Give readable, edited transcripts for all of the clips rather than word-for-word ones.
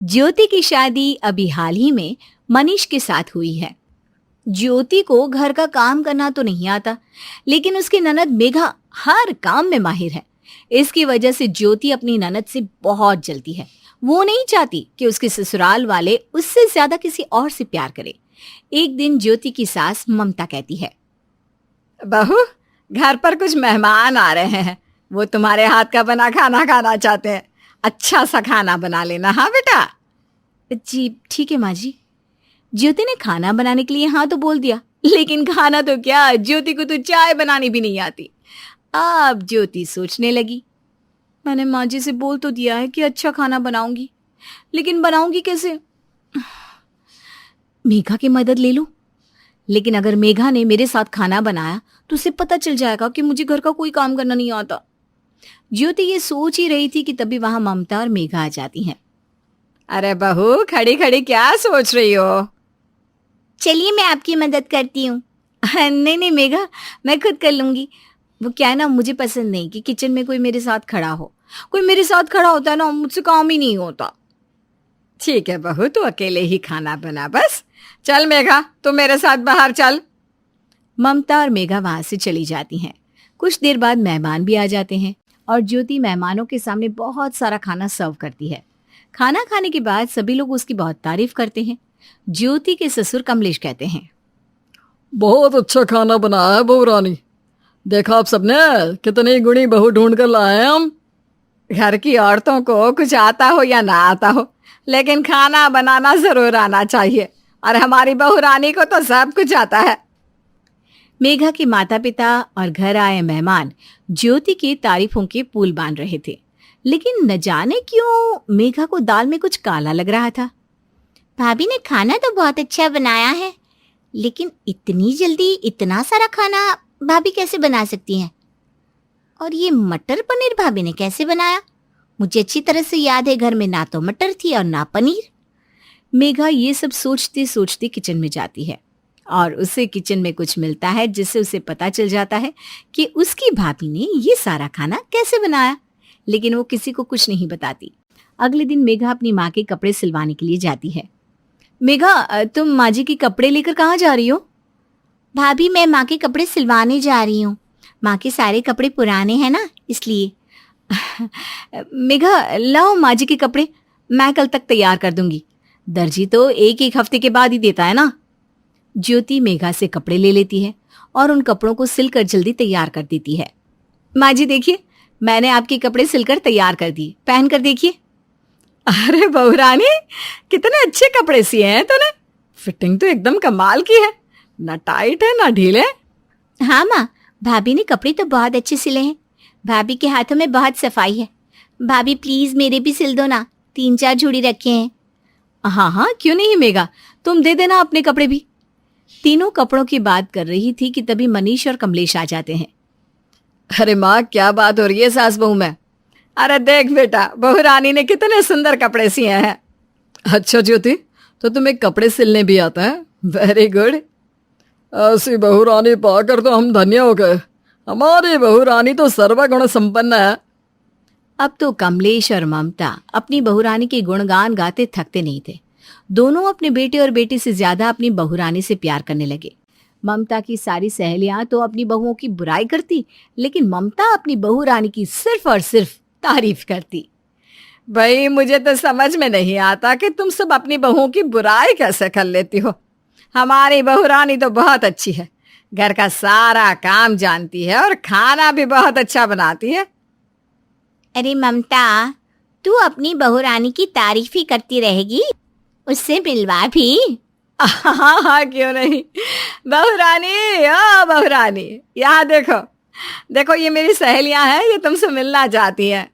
ज्योति की शादी अभी हाल ही में मनीष के साथ हुई है। ज्योति को घर का काम करना तो नहीं आता, लेकिन उसकी ननद मेघा हर काम में माहिर है। इसकी वजह से ज्योति अपनी ननद से बहुत जलती है। वो नहीं चाहती कि उसके ससुराल वाले उससे ज्यादा किसी और से प्यार करें। एक दिन ज्योति की सास ममता कहती है, बहू, घर पर कुछ मेहमान आ रहे हैं। वो तुम्हारे हाथ का बना खाना खाना चाहते हैं। अच्छा सा खाना बना लेना। हाँ बेटा। जी ठीक है माँ जी। ज्योति ने खाना बनाने के लिए हाँ तो बोल दिया, लेकिन खाना तो क्या, ज्योति को तो चाय बनानी भी नहीं आती। अब ज्योति सोचने लगी, मैंने माँ जी से बोल तो दिया है कि अच्छा खाना बनाऊंगी, लेकिन बनाऊंगी कैसे? मेघा की मदद ले लूं। लेकिन अगर मेघा ने मेरे साथ खाना बनाया तो उसे पता चल जाएगा कि मुझे घर का कोई काम करना नहीं आता। ज्योति ये सोच ही रही थी कि तभी वहां ममता और मेघा आ जाती हैं। अरे बहू, खड़ी खड़ी क्या सोच रही हो? चलिए मैं आपकी मदद करती हूँ। नहीं नहीं मेघा, मैं खुद कर लूंगी। वो क्या है ना, मुझे पसंद नहीं कि किचन में कोई मेरे साथ खड़ा हो। कोई मेरे साथ खड़ा होता है ना, मुझसे काम ही नहीं होता। ठीक है बहू, तू अकेले ही खाना बना बस। चल मेघा, तू मेरे साथ बाहर चल। ममता और मेघा वहां से चली जाती हैं। कुछ देर बाद मेहमान भी आ जाते हैं और ज्योति मेहमानों के सामने बहुत सारा खाना सर्व करती है। खाना खाने के बाद सभी लोग उसकी बहुत तारीफ करते हैं। ज्योति के ससुर कमलेश कहते हैं, बहुत अच्छा खाना बनाया है बहू रानी। देखा आप सबने कितनी गुणी बहू ढूंढ कर लाए हैं हम। घर की औरतों को कुछ आता हो या ना आता हो, लेकिन खाना बनाना जरूर आना चाहिए। और हमारी बहू रानी को तो सब कुछ आता है। मेघा के माता पिता और घर आए मेहमान ज्योति की तारीफों के पुल बांध रहे थे, लेकिन न जाने क्यों मेघा को दाल में कुछ काला लग रहा था। भाभी ने खाना तो बहुत अच्छा बनाया है, लेकिन इतनी जल्दी इतना सारा खाना भाभी कैसे बना सकती हैं? और ये मटर पनीर भाभी ने कैसे बनाया? मुझे अच्छी तरह से याद है, घर में ना तो मटर थी और ना पनीर। मेघा ये सब सोचते सोचते किचन में जाती है और उसे किचन में कुछ मिलता है, जिससे उसे पता चल जाता है कि उसकी भाभी ने ये सारा खाना कैसे बनाया, लेकिन वो किसी को कुछ नहीं बताती। अगले दिन मेघा अपनी माँ के कपड़े सिलवाने के लिए जाती है। मेघा, तुम माँ जी के कपड़े लेकर कहाँ जा रही हो? भाभी, मैं माँ के कपड़े सिलवाने जा रही हूँ। माँ के सारे कपड़े पुराने हैं ना, इसलिए। मेघा, लाओ माँ जी के कपड़े, मैं कल तक तैयार कर दूंगी। दर्जी तो एक एक हफ्ते के बाद ही देता है ना। ज्योति मेघा से कपड़े ले लेती है और उन कपड़ों को सिलकर जल्दी तैयार कर देती है। माँ जी देखिए, मैंने आपके कपड़े सिलकर तैयार कर दिए, पहन कर देखिए। अरे बहू रानी, कितने अच्छे कपड़े सिए हैं तूने। फिटिंग तो एकदम कमाल की है, ना टाइट है ना ढीले। हाँ माँ, भाभी ने कपड़े तो बहुत अच्छे सिले हैं। भाभी के हाथों में बहुत सफाई है। भाभी प्लीज मेरे भी सिल दो ना, 3-4 जोड़ी रखे हैं। हाँ हाँ, क्यों नहीं मेघा, तुम दे देना अपने कपड़े भी। तीनों कपड़ों की बात कर रही थी कि तभी मनीष और कमलेश आ जाते हैं। अरे माँ, क्या बात हो रही है सास बहू में? अरे देख बेटा, बहू रानी ने कितने सुंदर कपड़े सिए हैं। अच्छा ज्योति, तो तुम्हें कपड़े सिलने भी आता है? Very good. ऐसी बहू रानी पाकर तो हम धन्य हो गए। हमारी बहू रानी तो सर्वगुण संपन्न है। अब तो कमलेश और ममता अपनी बहुरानी के गुणगान गाते थकते नहीं थे। दोनों अपने बेटे और बेटी से ज्यादा अपनी बहुरानी से प्यार करने लगे। ममता की सारी सहेलियां तो अपनी बहुओं की बुराई करती, लेकिन ममता अपनी बहुरानी की सिर्फ और सिर्फ तारीफ करती। भाई, मुझे तो समझ में नहीं आता कि तुम सब अपनी बहुओं की बुराई कैसे कर लेती हो। हमारी बहू रानी तो बहुत अच्छी है, घर का सारा काम जानती है और खाना भी बहुत अच्छा बनाती है। अरे ममता, तू अपनी बहुरानी की तारीफ ही करती रहेगी, उससे मिलवा भी। हाँ हाँ, क्यों नहीं। बहू रानी, ओ बहू रानी, यहाँ देखो देखो, ये मेरी सहेलियां हैं, ये तुमसे मिलना चाहती हैं।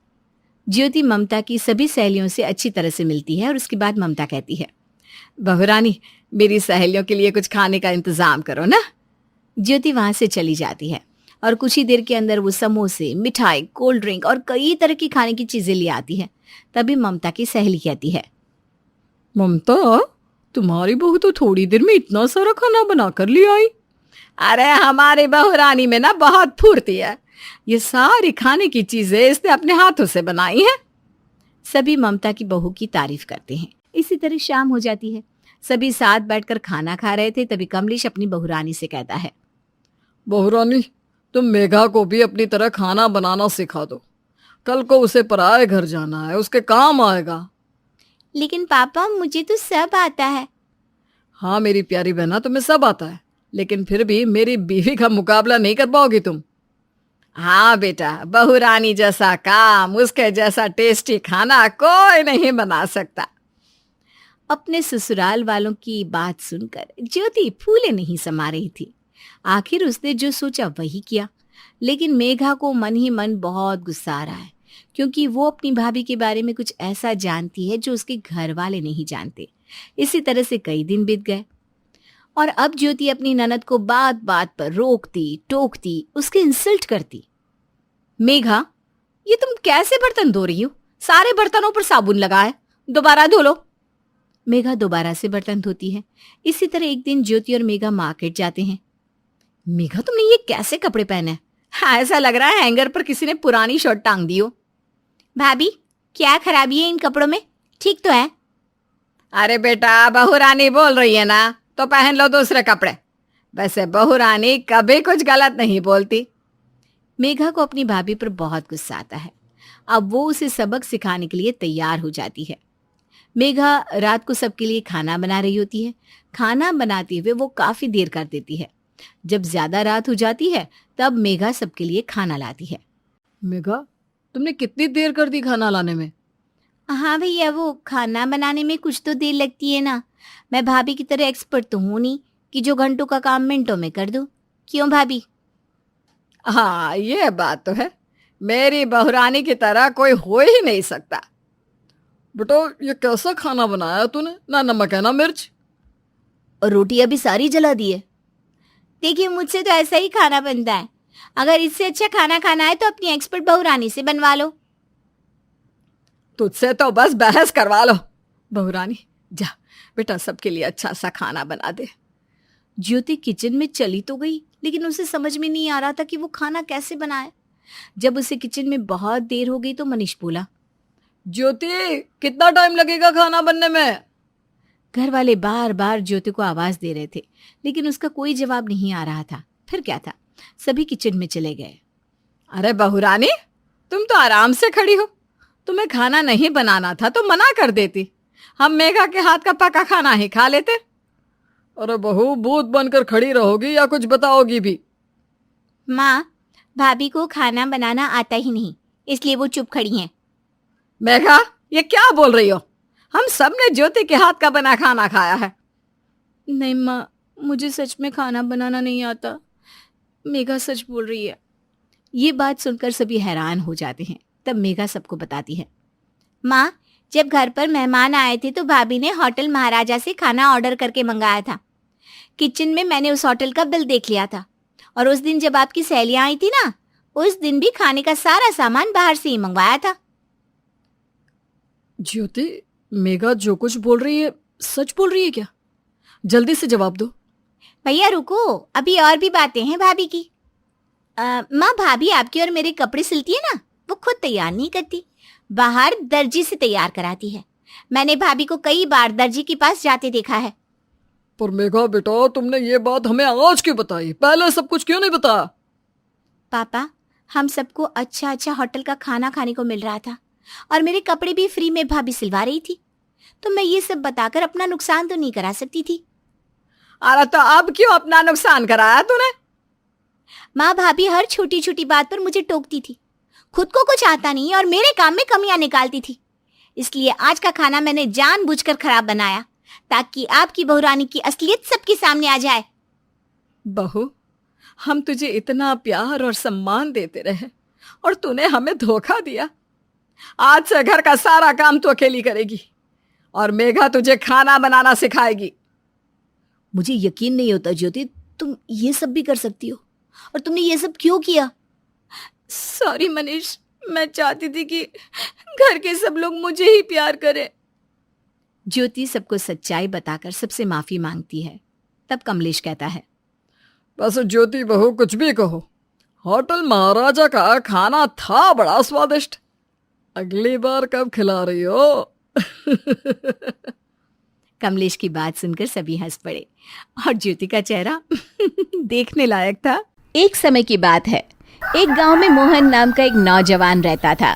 ज्योति ममता की सभी सहेलियों से अच्छी तरह से मिलती है और उसके बाद ममता कहती है, बहू रानी, मेरी सहेलियों के लिए कुछ खाने का इंतजाम करो ना। ज्योति वहां से चली जाती है और कुछ ही देर के अंदर वो समोसे, मिठाई, कोल्ड ड्रिंक और कई तरह की खाने की चीजें ले आती है। तभी ममता की सहेली कहती है, ममता, तुम्हारी बहू तो थोड़ी देर में इतना सारा खाना बना कर ले आई। अरे हमारी बहू रानी में ना बहुत फुर्ती है। ये सारी खाने की चीजें इसने अपने हाथों से बनाई हैं। सभी ममता की बहू की तारीफ करते हैं। इसी तरह शाम हो जाती है। सभी साथ बैठकर खाना खा रहे थे, तभी कमलेश अपनी बहुरानी से कहता है, बहुरानी, तुम मेघा को भी अपनी तरह खाना बनाना सिखा दो। कल को उसे पराए घर जाना है, उसके काम आएगा। लेकिन पापा मुझे तो सब आता है। हाँ मेरी प्यारी बहना, तुम्हें सब आता है, लेकिन फिर भी मेरी बीवी का मुकाबला नहीं कर पाओगी तुम। हाँ बेटा, बहुरानी जैसा काम, उसके जैसा टेस्टी खाना कोई नहीं बना सकता। अपने ससुराल वालों की बात सुनकर ज्योति फूले नहीं समा रही थी। आखिर उसने जो सोचा वही किया। लेकिन मेघा को मन ही मन बहुत गुस्सा आ रहा है, क्योंकि वो अपनी भाभी के बारे में कुछ ऐसा जानती है जो उसके घर वाले नहीं जानते। इसी तरह से कई दिन बीत गए और अब ज्योति अपनी ननद को बात बात पर रोकती टोकती, उसके इंसल्ट करती। मेघा, ये तुम कैसे बर्तन धो रही हो? सारे बर्तनों पर साबुन लगा है, दोबारा धो लो। मेघा दोबारा से बर्तन धोती है। इसी तरह एक दिन ज्योति और मेघा मार्केट जाते हैं। मेघा, तुमने ये कैसे कपड़े पहने हैं? हाँ, ऐसा लग रहा है हैंगर पर किसी ने पुरानी शर्ट टांग दी हो। भाभी, क्या खराबी है इन कपड़ों में? ठीक तो है। अरे बेटा, बहुरानी बोल रही है ना, तो पहन लो दूसरे कपड़े। वैसे बहुरानी कभी कुछ गलत नहीं बोलती। मेघा को अपनी भाभी पर बहुत गुस्सा आता है। अब वो उसे सबक सिखाने के लिए तैयार हो जाती है। मेघा रात को सबके लिए खाना बना रही होती है। खाना बनाते हुए वो काफी देर कर देती है। जब ज्यादा रात हो जाती है तब मेघा सबके लिए खाना लाती है। मेघा, तुमने कितनी देर कर दी खाना लाने में? हाँ भैया, वो खाना बनाने में कुछ तो देर लगती है ना। मैं भाभी की तरह एक्सपर्ट तो हूं नहीं कि जो घंटों का काम मिनटों में कर दूं। क्यों भाभी? हाँ, ये बात तो है। मेरी बहुरानी की तरह कोई हो ही नहीं सकता। बेटा, ये कैसा खाना बनाया तूने? ना नमक है ना मिर्च। और रोटी अभी सारी जला दी है। देखिए, मुझसे तो ऐसा ही खाना बनता है। अगर इससे अच्छा खाना खाना है तो अपनी एक्सपर्ट बहुरानी से बनवा लो। तुझसे तो बस बहस करवा लो। बहुरानी, जा बेटा, सबके लिए अच्छा सा खाना बना दे। ज्योति किचन में चली तो गई, लेकिन उसे समझ में नहीं आ रहा था कि वो खाना कैसे बनाए। जब उसे किचन में बहुत देर हो गई तो मनीष बोला, ज्योति, कितना टाइम लगेगा खाना बनने में? घर वाले बार बार ज्योति को आवाज दे रहे थे, लेकिन उसका कोई जवाब नहीं आ रहा था। फिर क्या था, सभी किचन में चले गए। अरे बहुरानी, तुम तो आराम से खड़ी हो। तुम्हें खाना नहीं बनाना था तो मना कर देती, हम मेघा के हाथ का पका खाना ही खा लेते। अरे बहू, भूत बनकर खड़ी रहोगी या कुछ बताओगी भी? माँ, भाभी को खाना बनाना आता ही नहीं, इसलिए वो चुप खड़ी हैं। मेघा, ये क्या बोल रही हो? हम सब ने ज्योति के हाथ का बना खाना खाया है। नहीं माँ, मुझे सच में खाना बनाना नहीं आता। मेघा सच बोल रही है। ये बात सुनकर सभी हैरान हो जाते हैं। तब मेघा सबको बताती है, माँ, जब घर पर मेहमान आए थे तो भाभी ने होटल महाराजा से खाना ऑर्डर करके मंगाया था। किचन में मैंने उस होटल का बिल देख लिया था, और उस दिन जब आपकी सहेलियां आई थी ना, उस दिन भी खाने का सारा सामान बाहर से ही मंगवाया था। ज्योति, मेघा जो कुछ बोल रही है सच बोल रही है क्या? जल्दी से जवाब दो। भैया रुको, अभी और भी बातें हैं भाभी की। माँ, भाभी आपके और मेरे कपड़े सिलती है ना, वो खुद तैयार नहीं करती, बाहर दर्जी से तैयार कराती है। मैंने भाभी को कई बार दर्जी के पास जाते देखा है। पर मेघा बेटा, तुमने ये बात हमें आज क्यों बताई? पहले सब कुछ क्यों नहीं बताया? पापा, हम सबको अच्छा अच्छा होटल का खाना खाने को मिल रहा था और मेरे कपड़े भी फ्री में भाभी सिलवा रही थी, तो मैं ये सब बताकर अपना नुकसान तो नहीं करा सकती थी। अरे तो अब क्यों अपना नुकसान कराया तूने? माँ, भाभी हर छोटी छोटी बात पर मुझे टोकती थी। खुद को कुछ आता नहीं और मेरे काम में कमियां निकालती थी। इसलिए आज का खाना मैंने जानबूझकर खराब बनाया, ताकि आपकी बहुरानी की असलियत सबके सामने आ जाए। बहू, हम तुझे इतना प्यार और सम्मान देते रहे और तूने हमें धोखा दिया। आज से घर का सारा काम तू अकेली करेगी और मेघा तुझे खाना बनाना सिखाएगी। मुझे यकीन नहीं होता ज्योति, तुम ये सब भी कर सकती हो, और तुमने ये सब क्यों किया? सॉरी मनीष, मैं चाहती थी कि घर के सब लोग मुझे ही प्यार करें। ज्योति सबको सच्चाई बताकर सबसे माफी मांगती है। तब कमलेश कहता है, बस ज्योति बहू, कुछ भी कहो, होटल महाराजा का खाना था बड़ा स्वादिष्ट। अगली बार कब खिला रही हो? कमलेश की बात सुनकर सभी हंस पड़े और ज्योति का चेहरा देखने लायक था। एक समय की बात है, एक गांव में मोहन नाम का एक नौजवान रहता था।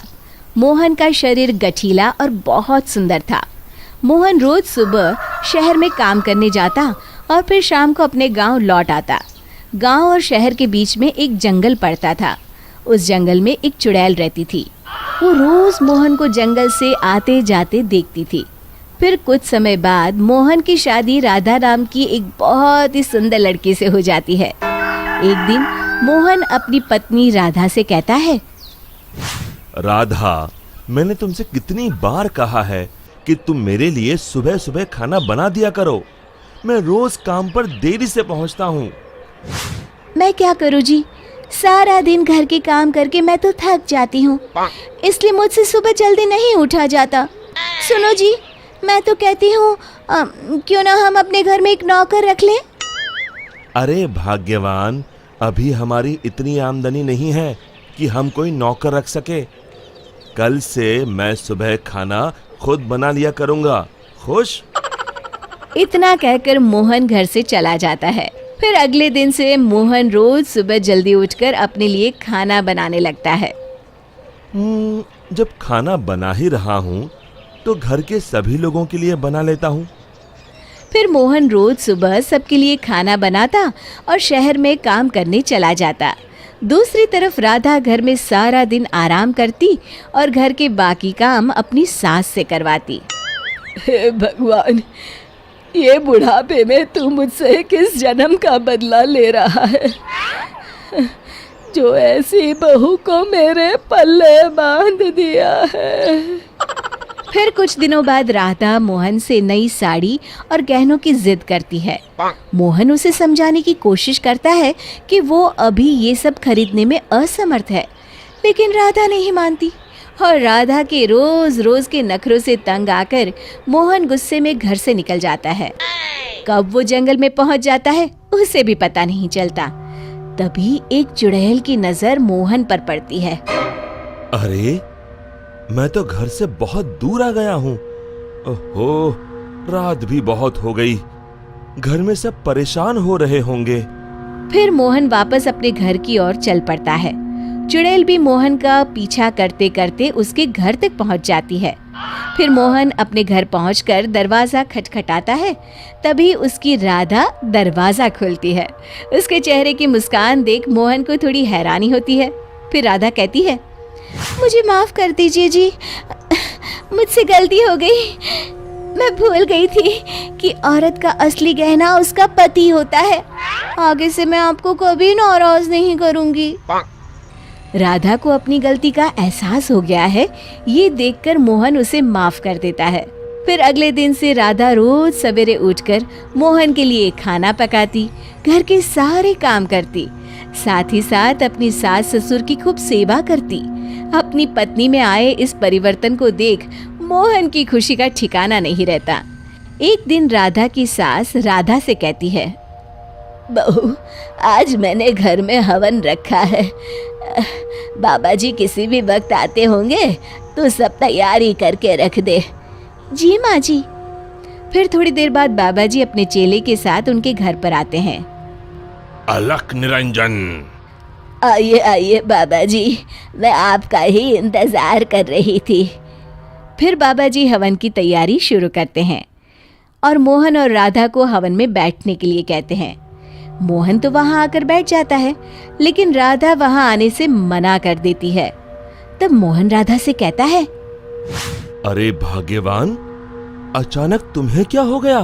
मोहन का शरीर गठीला और बहुत सुंदर था। मोहन रोज सुबह शहर में काम करने जाता और फिर शाम को अपने गांव लौट आता। गांव और शहर के बीच में एक जंगल पड़ता था। उस जंगल में एक चुड़ैल रहती थी। वो रोज मोहन को जंगल से आते जाते देखती थी। फिर कुछ समय बाद मोहन की शादी राधा नाम की एक बहुत ही सुंदर लड़की से हो जाती है। एक दिन मोहन अपनी पत्नी राधा से कहता है, राधा, मैंने तुमसे कितनी बार कहा है कि तुम मेरे लिए सुबह सुबह खाना बना दिया करो। मैं रोज काम पर देरी से पहुंचता हूँ। मैं क्या करूँ जी, सारा दिन घर के काम करके मैं तो थक जाती हूँ, इसलिए मुझसे सुबह जल्दी नहीं उठा जाता। सुनो जी, मैं तो कहती हूँ क्यों ना हम अपने घर में एक नौकर रख लें। अरे भाग्यवान, अभी हमारी इतनी आमदनी नहीं है कि हम कोई नौकर रख सके। कल से मैं सुबह खाना खुद बना लिया करूँगा। खुश? इतना कहकर मोहन घर से चला जाता है। फिर अगले दिन से मोहन रोज सुबह जल्दी उठकर अपने लिए खाना बनाने लगता है। जब खाना बना ही रहा हूँ तो घर के सभी लोगों के लिए बना लेता हूँ। फिर मोहन रोज सुबह सबके लिए खाना बनाता और शहर में काम करने चला जाता। दूसरी तरफ राधा घर में सारा दिन आराम करती और घर के बाकी काम अपनी सास से करवाती। हे भगवान, ये बुढ़ापे में तू मुझसे किस जन्म का बदला ले रहा है, जो ऐसी बहू को मेरे पल्ले बांध दिया है। फिर कुछ दिनों बाद राधा मोहन से नई साड़ी और गहनों की जिद करती है। मोहन उसे समझाने की कोशिश करता है कि वो अभी ये सब खरीदने में असमर्थ है, लेकिन राधा नहीं मानती और राधा के रोज रोज के नखरों से तंग आकर मोहन गुस्से में घर से निकल जाता है। कब वो जंगल में पहुंच जाता है उसे भी पता नहीं चलता। तभी एक चुड़ैल की नजर मोहन पर पड़ती है। अरे, मैं तो घर से बहुत दूर आ गया हूँ। ओहो, रात भी बहुत हो गई। घर में सब परेशान हो रहे होंगे। फिर मोहन वापस अपने घर की ओर चल पड़ता है। चुड़ैल भी मोहन का पीछा करते करते उसके घर तक पहुंच जाती है। फिर मोहन अपने घर पहुंचकर दरवाजा खटखटाता है। तभी उसकी राधा दरवाजा खोलती है। उसके चेहरे की मुस्कान देख मोहन को थोड़ी हैरानी होती है। फिर राधा कहती है, मुझे माफ कर दीजिए जी, मुझसे गलती हो गई। मैं भूल गई थी कि औरत का असली गहना उसका पति होता है। आगे से मैं आपको कभी नाराज नहीं करूंगी। राधा को अपनी गलती का एहसास हो गया है। ये देखकर मोहन उसे माफ कर देता है। फिर अगले दिन से राधा रोज सवेरे उठकर मोहन के लिए खाना पकाती, घर के सारे काम करती, साथ ही साथ अपनी सास ससुर की खूब सेवा करती। अपनी पत्नी में आए इस परिवर्तन को देख मोहन की खुशी का ठिकाना नहीं रहता। एक दिन राधा की सास राधा से कहती है, बहू, आज मैंने घर में हवन रखा है। बाबा जी किसी भी वक्त आते होंगे तो सब तैयारी करके रख दे। जी माँ जी। फिर थोड़ी देर बाद बाबा जी अपने चेले के साथ उनके घर पर आते हैं। अलख निरंजन। आइए आइए बाबा जी, मैं आपका ही इंतजार कर रही थी। फिर बाबा जी हवन की तैयारी शुरू करते हैं और मोहन और राधा को हवन में बैठने के लिए कहते हैं। मोहन तो वहां आकर बैठ जाता है, लेकिन राधा वहां आने से मना कर देती है। तब मोहन राधा से कहता है, अरे भाग्यवान, अचानक तुम्हें क्या हो गया?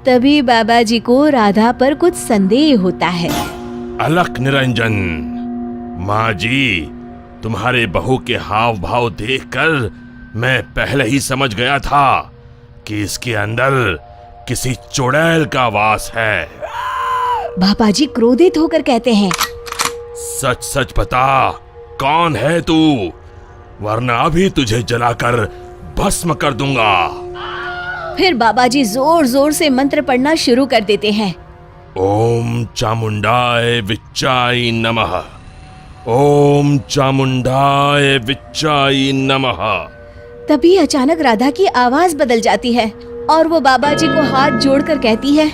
तभी बाबा जी को राधा पर कुछ संदेह होता है। अलख निरंजन, माँ जी, तुम्हारे बहू के हाव भाव देखकर मैं पहले ही समझ गया था कि इसके अंदर किसी चुड़ैल का वास है। बाबा जी क्रोधित होकर कहते हैं, सच सच बता, कौन है तू, वरना अभी तुझे जलाकर भस्म कर दूंगा। फिर बाबा जी जोर जोर से मंत्र पढ़ना शुरू कर देते हैं। ओम चामुंडाय विच्चाय नमः, ओम चामुंडाय विच्चाय नमः। तभी अचानक राधा की आवाज बदल जाती है और वो बाबा जी को हाथ जोड़कर कहती है,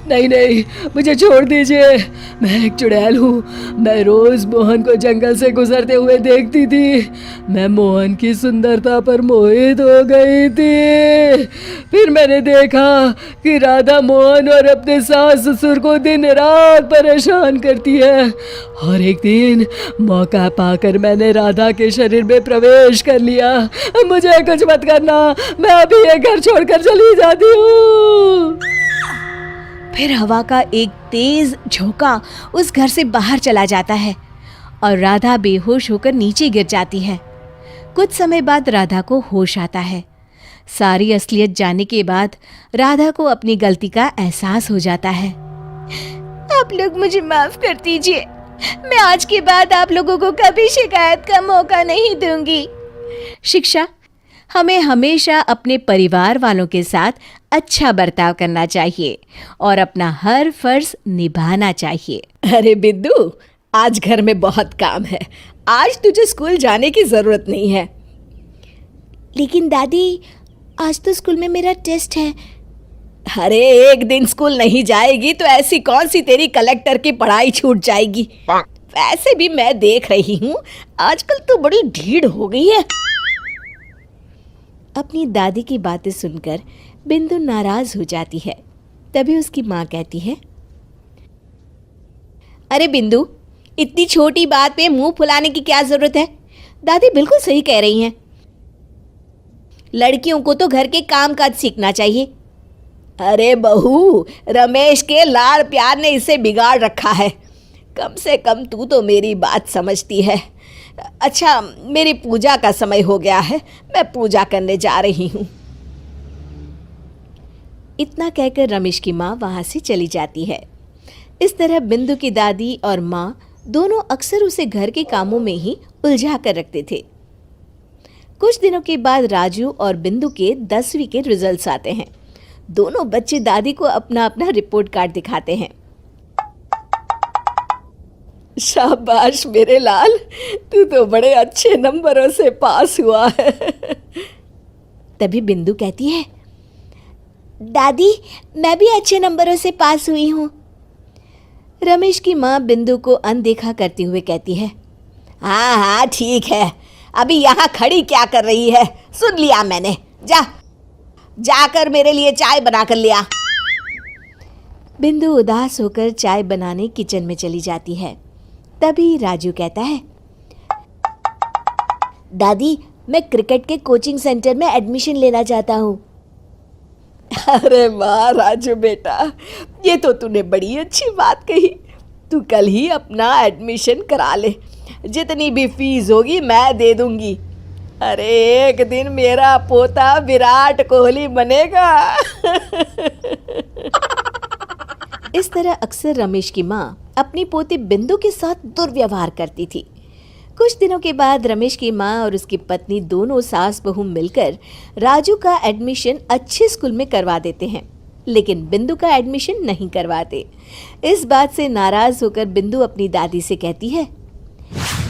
नहीं नहीं, मुझे छोड़ दीजिए। मैं एक चुड़ैल हूँ। मैं रोज मोहन को जंगल से गुजरते हुए देखती थी। मैं मोहन की सुंदरता पर मोहित हो गई थी। फिर मैंने देखा कि राधा मोहन और अपने सास ससुर को दिन रात परेशान करती है, और एक दिन मौका पाकर मैंने राधा के शरीर में प्रवेश कर लिया। मुझे कुछ मत करना, मैं अभी ये घर छोड़कर चली जाती हूँ। फिर हवा का एक तेज झोंका उस घर से बाहर चला जाता है और राधा बेहोश होकर नीचे गिर जाती है। कुछ समय बाद राधा को होश आता है। सारी असलियत जानने के बाद राधा को अपनी गलती का एहसास हो जाता है। आप लोग मुझे माफ कर दीजिए। मैं आज के बाद आप लोगों को कभी शिकायत का मौका नहीं दूंगी। शिक्षा: हमें हमेशा अपने परिवार वालों के साथ अच्छा बर्ताव करना चाहिए और अपना हर फर्ज निभाना चाहिए। अरे बिद्दू, आज घर में बहुत काम है। आज तुझे स्कूल जाने की जरूरत नहीं है। लेकिन दादी, आज तो स्कूल में मेरा टेस्ट है। अरे एक दिन स्कूल नहीं जाएगी तो ऐसी कौन सी तेरी कलेक्टर की पढ़ाई छूट जाएगी। वैसे भी मैं देख रही हूँ आजकल तो बड़ी ढीठ हो गई है। अपनी दादी की बातें सुनकर बिंदु नाराज हो जाती है। तभी उसकी माँ कहती है, अरे बिंदु, इतनी छोटी बात पे मुंह फुलाने की क्या जरूरत है। दादी बिल्कुल सही कह रही हैं। लड़कियों को तो घर के काम काज सीखना चाहिए। अरे बहू, रमेश के लाड़ प्यार ने इसे बिगाड़ रखा है। कम से कम तू तो मेरी बात समझती है। अच्छा, मेरी पूजा का समय हो गया है, मैं पूजा करने जा रही हूँ। इतना कहकर रमेश की माँ वहाँ से चली जाती है। इस तरह बिंदु की दादी और माँ दोनों अक्सर उसे घर के कामों में ही उलझा कर रखते थे। कुछ दिनों के बाद राजू और बिंदु के 10वीं के रिजल्ट्स आते हैं। दोनों बच्चे दादी को अपना अपना रिपोर्ट कार्ड दिखाते हैं। शाबाश मेरे लाल, तू तो बड़े अच्छे नंबरों से पास हुआ है। तभी बिंदु कहती है, दादी, मैं भी अच्छे नंबरों से पास हुई हूँ। रमेश की माँ बिंदु को अनदेखा करते हुए कहती है, हाँ हाँ ठीक है, अभी यहाँ खड़ी क्या कर रही है? सुन लिया मैंने, जाकर मेरे लिए चाय बना कर लिया। बिंदु उदास होकर चाय बनाने किचन में चली जाती है। तभी राजू कहता है, दादी, मैं क्रिकेट के कोचिंग सेंटर में एडमिशन लेना चाहता हूँ। अरे वाह राजू बेटा, ये तो तूने बड़ी अच्छी बात कही। तू कल ही अपना एडमिशन करा ले, जितनी भी फीस होगी मैं दे दूंगी। अरे एक दिन मेरा पोता विराट कोहली बनेगा। इस तरह अक्सर रमेश की माँ अपनी पोती बिंदु के साथ दुर्व्यवहार करती थी। कुछ दिनों के बाद रमेश की माँ और उसकी पत्नी दोनों सास बहू मिलकर राजू का एडमिशन अच्छे स्कूल में करवा देते हैं, लेकिन बिंदु का एडमिशन नहीं करवाते। इस बात से नाराज होकर बिंदु अपनी दादी से कहती है,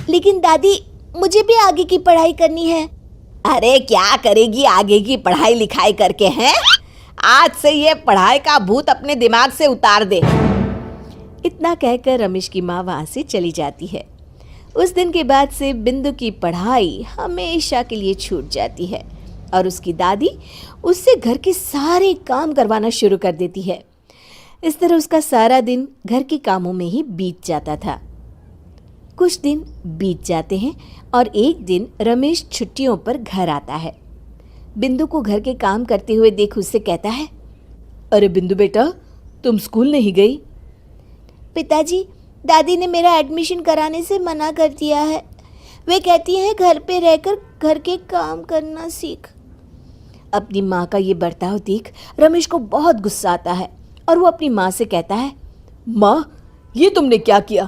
लेकिन दादी, मुझे भी आगे की पढ़ाई करनी है। अरे क्या करेगी आगे की पढ़ाई लिखाई करके हैं? आज से ये पढ़ाई का भूत अपने दिमाग से उतार दे। इतना कहकर रमेश की माँ वहाँ से चली जाती है। उस दिन के बाद से बिंदु की पढ़ाई हमेशा के लिए छूट जाती है और उसकी दादी उससे घर के सारे काम करवाना शुरू कर देती है। इस तरह उसका सारा दिन घर के कामों में ही बीत जाता था। कुछ दिन बीत जाते हैं और एक दिन रमेश छुट्टियों पर घर आता है। बिंदु को घर के काम करते हुए देख उससे कहता है, अरे बिंदु बेटा, तुम स्कूल नहीं गई? पिताजी, दादी ने मेरा एडमिशन कराने से मना कर दिया है। वे कहती हैं घर पे रहकर घर के काम करना सीख। अपनी माँ का ये बर्ताव देख रमेश को बहुत गुस्सा आता है और वो अपनी माँ से कहता है, माँ, ये तुमने क्या किया?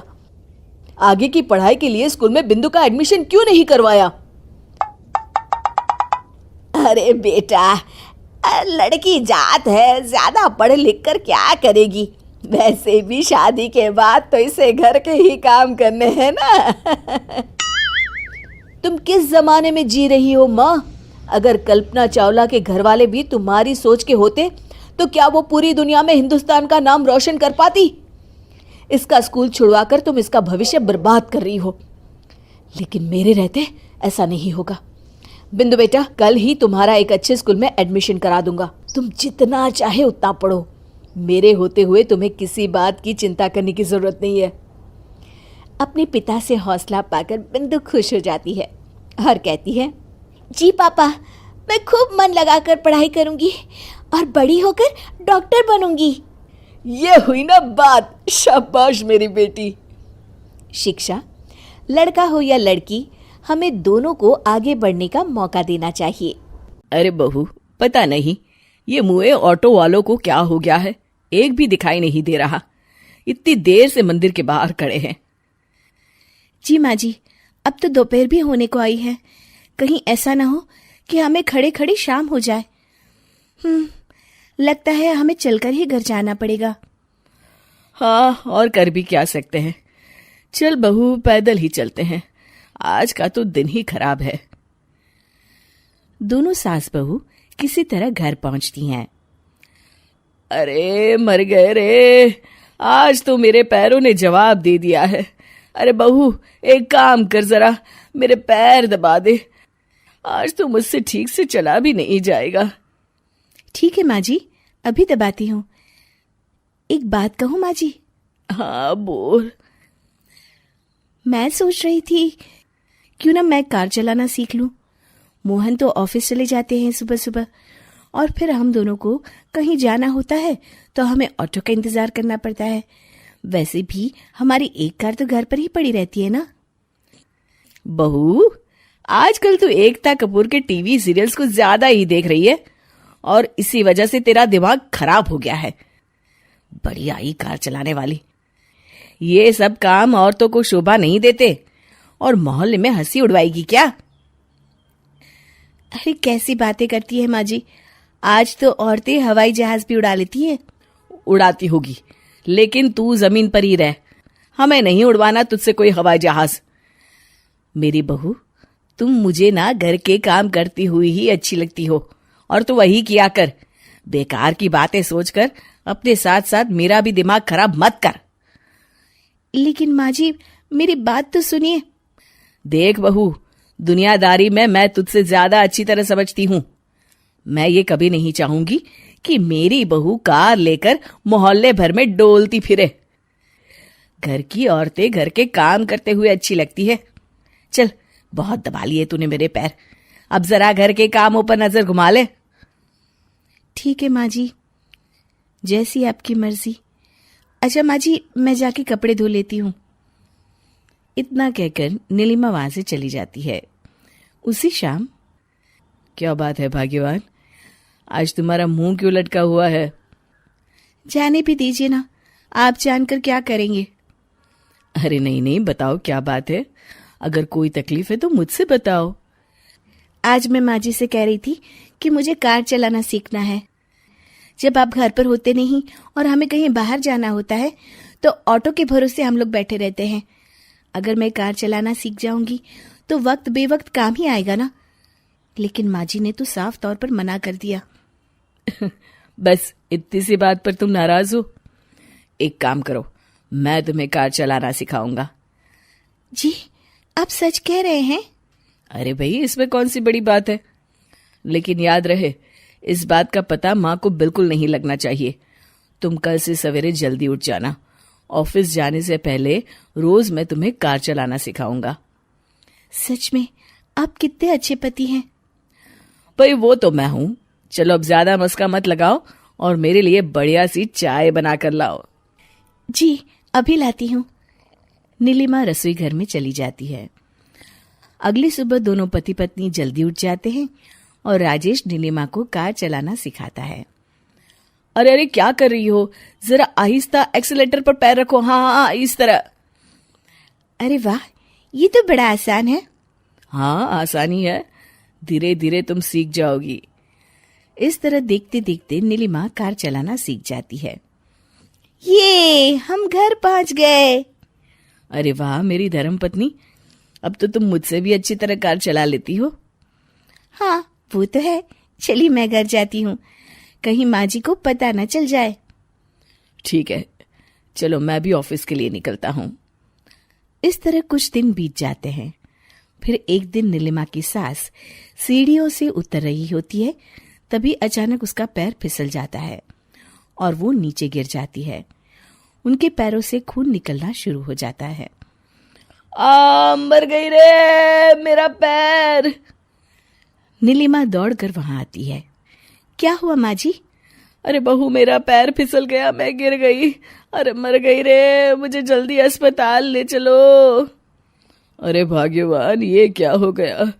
आगे की पढ़ाई के लिए स्कूल में बिंदु का एडमिशन क्यों नहीं करवाया? अरे बेटा, लड़की जात है, ज्यादा पढ़ लिख कर क्या करेगी? वैसे भी शादी के बाद तो इसे घर के ही काम करने हैं ना। तुम किस जमाने में जी रही हो माँ? अगर कल्पना चावला के घर वाले भी तुम्हारी सोच के होते तो क्या वो पूरी दुनिया में हिंदुस्तान का नाम रोशन कर पाती? इसका स्कूल छुड़वाकर तुम इसका भविष्य बर्बाद कर रही हो, लेकिन मेरे रहते ऐसा नहीं होगा। बिंदु बेटा, कल ही तुम्हारा एक अच्छे स्कूल में एडमिशन करा दूंगा। तुम जितना चाहे उतना पढ़ो। मेरे होते हुए तुम्हें किसी बात की चिंता करने की जरूरत नहीं है। अपने पिता से हौसला पाकर बिंदु खुश हो जाती है और कहती है, जी पापा, मैं खूब मन लगाकर पढ़ाई करूंगी और बड़ी होकर डॉक्टर बनूंगी। ये हुई ना बात। शाबाश मेरी बेटी। शिक्षा, लड़का हो या लड़की, हमें दोनों को आगे बढ़ने का मौका देना चाहिए। अरे बहू, पता नहीं ये मुए ऑटो वालों को क्या हो गया है, एक भी दिखाई नहीं दे रहा। इतनी देर से मंदिर के बाहर खड़े हैं। जी माँ जी, अब तो दोपहर भी होने को आई है, कहीं ऐसा ना हो कि हमें खड़े खड़े शाम हो जाए। लगता है हमें चलकर ही घर जाना पड़ेगा। हाँ, और कर भी क्या सकते हैं। चल बहू, पैदल ही चलते हैं, आज का तो दिन ही खराब है। दोनों सास बहू किसी तरह घर पहुंचती हैं। अरे मर गए रे, आज तो मेरे पैरों ने जवाब दे दिया है। अरे बहू, एक काम कर, जरा मेरे पैर दबा दे, आज तो मुझसे ठीक से चला भी नहीं जाएगा। ठीक है माँ जी, अभी दबाती हूँ। एक बात कहूँ माँ जी? हाँ बोल। मैं सोच रही थी क्यों ना मैं कार चलाना सीख लूं। मोहन तो ऑफिस चले जाते हैं सुबह सुबह, और फिर हम दोनों को कहीं जाना होता है तो हमें ऑटो का इंतजार करना पड़ता है। वैसे भी हमारी एक कार तो घर पर ही पड़ी रहती है ना। बहू, आजकल तो एकता कपूर के टीवी सीरियल्स को ज्यादा ही देख रही है और इसी वजह से तेरा दिमाग खराब हो गया है। बड़ी आई कार चलाने वाली। ये सब काम औरतों को शोभा नहीं देते और मोहल्ले में हंसी उड़वाएगी क्या? अरे कैसी बातें करती है माँ जी, आज तो औरतें हवाई जहाज भी उड़ा लेती हैं। उड़ाती होगी, लेकिन तू जमीन पर ही रह, हमें नहीं उड़वाना तुझसे कोई हवाई जहाज। मेरी बहू, तुम मुझे ना घर के काम करती हुई ही अच्छी लगती हो, और तू वही किया कर। बेकार की बातें सोचकर अपने साथ साथ मेरा भी दिमाग खराब मत कर। लेकिन माँ जी, मेरी बात तो सुनिए। देख बहू, दुनियादारी में मैं तुझसे ज्यादा अच्छी तरह समझती हूँ। मैं ये कभी नहीं चाहूंगी कि मेरी बहू कार लेकर मोहल्ले भर में डोलती फिरे। घर की औरतें घर के काम करते हुए अच्छी लगती है। चल, बहुत दबा लिए तूने मेरे पैर, अब जरा घर के कामों पर नजर घुमा ले। ठीक है माँ जी, जैसी आपकी मर्जी। अच्छा माँ जी, मैं जाके कपड़े धो लेती हूँ। इतना कहकर नीलिमा वहां से चली जाती है। उसी शाम, क्या बात है भाग्यवान, आज तुम्हारा मुंह क्यों लटका हुआ है? जाने भी दीजिए ना, आप जानकर क्या करेंगे। अरे नहीं नहीं, बताओ क्या बात है। अगर कोई तकलीफ है तो मुझसे बताओ। आज मैं माँ जी से कह रही थी कि मुझे कार चलाना सीखना है। जब आप घर पर होते नहीं और हमें कहीं बाहर जाना होता है तो ऑटो के भरोसे हम लोग बैठे रहते हैं। अगर मैं कार चलाना सीख जाऊंगी तो वक्त बेवक्त काम ही आएगा ना। लेकिन माँ जी ने तो साफ तौर पर मना कर दिया। बस इतनी सी बात पर तुम नाराज हो? एक काम करो, मैं तुम्हें कार चलाना सिखाऊंगा। जी, आप सच कह रहे हैं? अरे भाई, इसमें कौन सी बड़ी बात है। लेकिन याद रहे, इस बात का पता माँ को बिल्कुल नहीं लगना चाहिए। तुम कल से सवेरे जल्दी उठ जाना। ऑफिस जाने से पहले रोज मैं तुम्हें कार चलाना सिखाऊंगा। सच में आप कितने अच्छे पति हैं। भाई वो तो मैं हूं। चलो अब ज्यादा मस्का मत लगाओ और मेरे लिए बढ़िया सी चाय बना कर लाओ। जी, अभी लाती हूँ। नीलिमा रसोई घर में चली जाती है। अगली सुबह दोनों पति पत्नी जल्दी उठ जाते हैं और राजेश नीलिमा को कार चलाना सिखाता है। अरे अरे, क्या कर रही हो? जरा आहिस्ता एक्सीलेटर पर पैर रखो। हाँ, इस तरह। अरे वाह, ये तो बड़ा आसान है। हाँ, आसानी है, धीरे धीरे तुम सीख जाओगी। इस तरह देखते देखते नीलिमा कार चलाना सीख जाती है। ये हम घर पहुंच गए। अरे वाह मेरी धर्म पत्नी, अब तो तुम मुझसे भी अच्छी तरह कार चला लेती हो। हाँ, वो तो है। चलिए मैं घर जाती हूँ, कहीं माँ जी को पता न चल जाए। ठीक है, चलो मैं भी ऑफिस के लिए निकलता हूँ। इस तरह कुछ दिन बीत जाते हैं। फिर एक दिन नीलिमा की सास सीढ़ियों से उतर रही होती है, तभी अचानक उसका पैर फिसल जाता है और वो नीचे गिर जाती है। उनके पैरों से खून निकलना शुरू हो जाता है। मर गई रे मेरा पैर। नीलिमा दौड़कर वहां आती है। क्या हुआ माँ जी? अरे बहू, मेरा पैर फिसल गया, मैं गिर गई। अरे मर गई रे, मुझे जल्दी अस्पताल ले चलो। अरे भाग्यवान, ये क्या हो गया?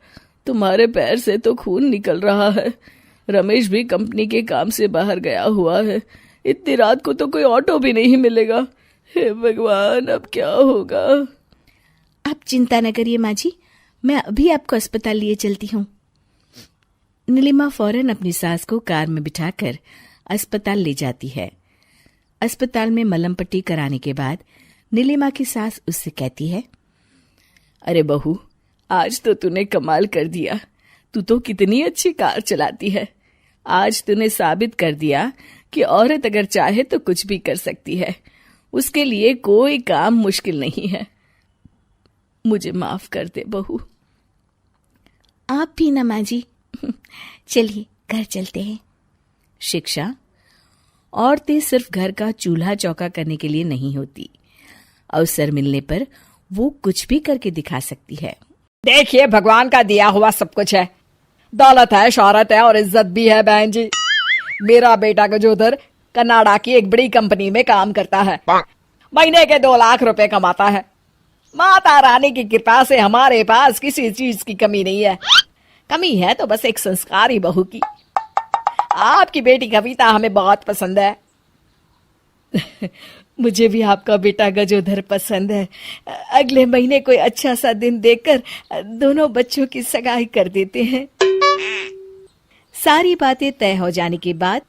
तुम्हारे पैर से तो खून निकल रहा है। रमेश भी कंपनी के काम से बाहर गया हुआ है। इतनी रात को तो कोई ऑटो भी नहीं मिलेगा। हे भगवान, अब क्या होगा? आप चिंता न करिए माँ जी, मैं अभी आपको अस्पताल लिए चलती हूँ। नीलिमा फौरन अपनी सास को कार में बिठाकर अस्पताल ले जाती है। अस्पताल में मलहम पट्टी कराने के बाद नीलिमा की सास उससे कहती है, अरे बहू, आज तो तूने कमाल कर दिया। तू तो कितनी अच्छी कार चलाती है। आज तूने साबित कर दिया कि औरत अगर चाहे तो कुछ भी कर सकती है। उसके लिए कोई काम मुश्किल नहीं है। मुझे माफ कर दे बहू। आप भी ना माँ जी। चलिए घर चलते हैं। शिक्षा औरतें सिर्फ घर का चूल्हा चौका करने के लिए नहीं होती। अवसर मिलने पर वो कुछ भी करके दिखा सकती है। देखिए, भगवान का दिया हुआ सब कुछ है। दौलत है, शोहरत है और इज्जत भी है बहन जी। मेरा बेटा गजोधर कनाडा की एक बड़ी कंपनी में काम करता है। महीने के 2 लाख रुपए कमाता है। माता रानी की कृपा से हमारे पास किसी चीज की कमी नहीं है। कमी है तो बस एक संस्कारी बहू की। आपकी बेटी कविता हमें बहुत पसंद है। मुझे भी आपका बेटा गजोधर पसंद है। अगले महीने कोई अच्छा सा दिन देखकर दोनों बच्चों की सगाई कर देते हैं। सारी बातें तय हो जाने के बाद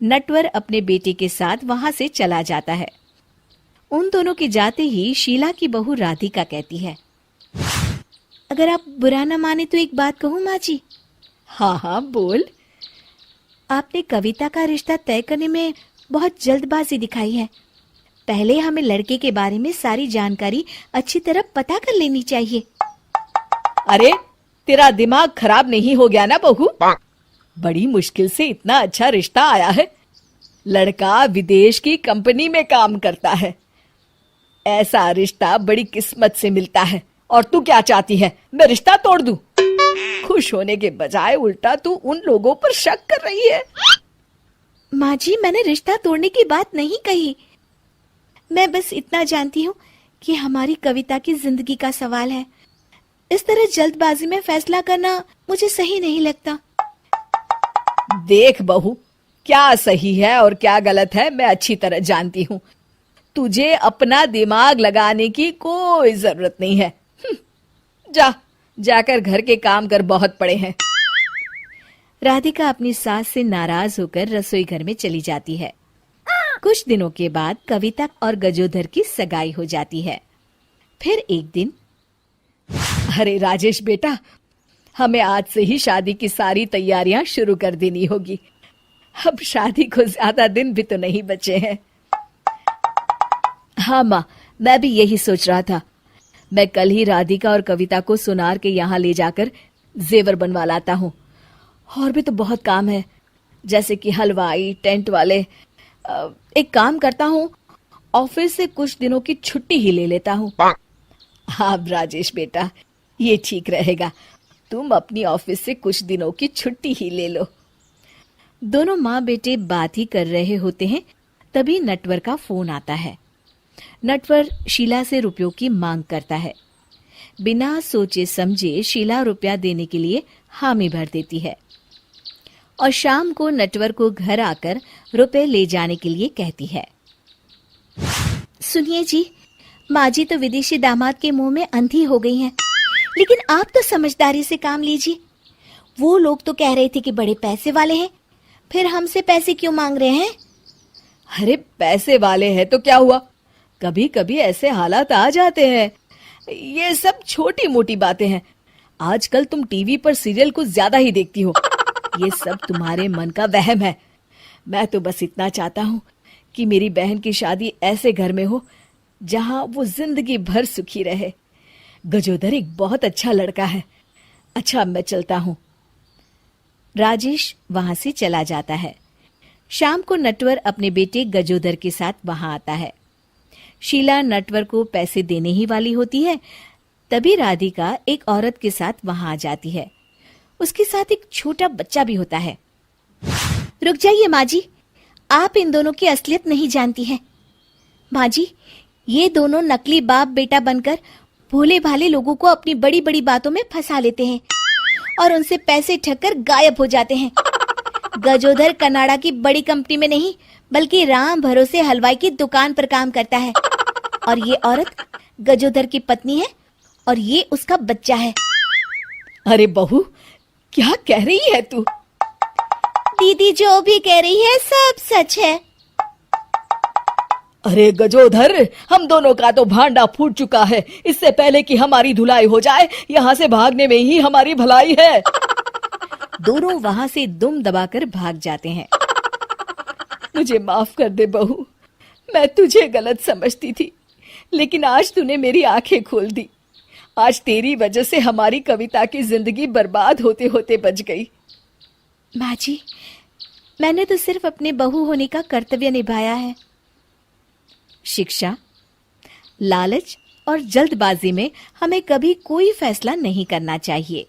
नटवर अपने बेटे के साथ वहां से चला जाता है। उन दोनों के जाते ही शीला की बहू राधिका कहती है, अगर आप बुरा न माने तो एक बात कहूं माँ जी? हाँ हाँ बोल। आपने कविता का रिश्ता तय करने में बहुत जल्दबाजी दिखाई है। पहले हमें लड़के के बारे में सारी जानकारी अच्छी तरह पता कर लेनी चाहिए। अरे तेरा दिमाग खराब नहीं हो गया ना बहू? बड़ी मुश्किल से इतना अच्छा रिश्ता आया है। लड़का विदेश की कंपनी में काम करता है। ऐसा रिश्ता बड़ी किस्मत से मिलता है। और तू क्या चाहती है, मैं रिश्ता तोड़ दूं? खुश होने के बजाय उल्टा तू उन लोगों पर शक कर रही है। माँ जी, मैंने रिश्ता तोड़ने की बात नहीं कही। मैं बस इतना जानती हूँ कि हमारी कविता की जिंदगी का सवाल है। इस तरह जल्दबाजी में फैसला करना मुझे सही नहीं लगता। देख बहू, क्या सही है और क्या गलत है मैं अच्छी तरह जानती हूँ। तुझे अपना दिमाग लगाने की कोई जरूरत नहीं है। जाकर घर के काम कर, बहुत पड़े हैं। राधिका अपनी सास से नाराज होकर रसोई घर में चली जाती है। कुछ दिनों के बाद कविता और गजोधर की सगाई हो जाती है। फिर एक दिन, अरे राजेश बेटा, हमें आज से ही शादी की सारी तैयारियां शुरू कर देनी होगी। अब शादी को ज्यादा दिन भी तो नहीं बचे हैं। हाँ माँ, मैं भी यही सोच रहा था। मैं कल ही राधिका और कविता को सुनार के यहाँ ले जाकर जेवर बनवा लाता हूँ। और भी तो बहुत काम है, जैसे कि हलवाई, टेंट वाले। एक काम करता हूँ, ऑफिस से कुछ दिनों की छुट्टी ही ले लेता हूँ। हाँ राजेश बेटा, ये ठीक रहेगा। तुम अपनी ऑफिस से कुछ दिनों की छुट्टी ही ले लो। दोनों माँ बेटे बात ही कर रहे होते हैं, तभी नटवर का फोन आता है। नटवर शीला से रुपयों की मांग करता है। बिना सोचे समझे शीला रुपया देने के लिए हामी भर देती है और शाम को नटवर को घर आकर रुपए ले जाने के लिए कहती है। सुनिए जी, माँ जी तो विदेशी दामाद के मुंह में अंधी हो गई हैं, लेकिन आप तो समझदारी से काम लीजिए। वो लोग तो कह रहे थे कि बड़े पैसे वाले हैं, फिर हमसे पैसे क्यों मांग रहे हैं? अरे पैसे वाले हैं तो क्या हुआ, कभी कभी ऐसे हालात आ जाते हैं। ये सब छोटी मोटी बातें हैं। आजकल तुम टीवी पर सीरियल कुछ ज्यादा ही देखती हो। ये सब तुम्हारे मन का वहम है। मैं तो बस इतना चाहता हूँ कि मेरी बहन की शादी ऐसे घर में हो जहाँ वो जिंदगी भर सुखी रहे। गजोदर एक बहुत अच्छा लड़का है। अच्छा, मैं चलता हूँ। राजेश वहां से चला जाता है। शाम को नटवर अपने बेटे गजोदर के साथ वहां आता है। शीला नटवर को पैसे देने ही वाली होती है, तभी राधिका एक औरत के साथ वहां आ जाती है। उसके साथ एक छोटा बच्चा भी होता है। रुक जाइए माँ जी, आप इन दोनों की असलियत नहीं जानती हैं। माँ जी, ये दोनों नकली बाप बेटा बनकर भोले भाले लोगों को अपनी बड़ी बड़ी बातों में फंसा लेते हैं और उनसे पैसे ठगकर गायब हो जाते हैं। गजोधर कनाडा की बड़ी कंपनी में नहीं, बल्कि राम भरोसे हलवाई की दुकान पर काम करता है। और ये औरत गजोधर की पत्नी है और ये उसका बच्चा है। अरे बहू, क्या कह रही है तू? दीदी जो भी कह रही है सब सच है। अरे गजोधर, हम दोनों का तो भांडा फूट चुका है। इससे पहले कि हमारी धुलाई हो जाए, यहाँ से भागने में ही हमारी भलाई है। दोनों वहां से दुम दबाकर भाग जाते हैं। मुझे माफ कर दे बहू, मैं तुझे गलत समझती थी, लेकिन आज तूने मेरी आंखें खोल दी। आज तेरी वजह से हमारी कविता की जिंदगी बर्बाद होते होते बच गई। माँ जी, मैंने तो सिर्फ अपने बहू होने का कर्तव्य निभाया है। शिक्षा, लालच और जल्दबाजी में हमें कभी कोई फैसला नहीं करना चाहिए।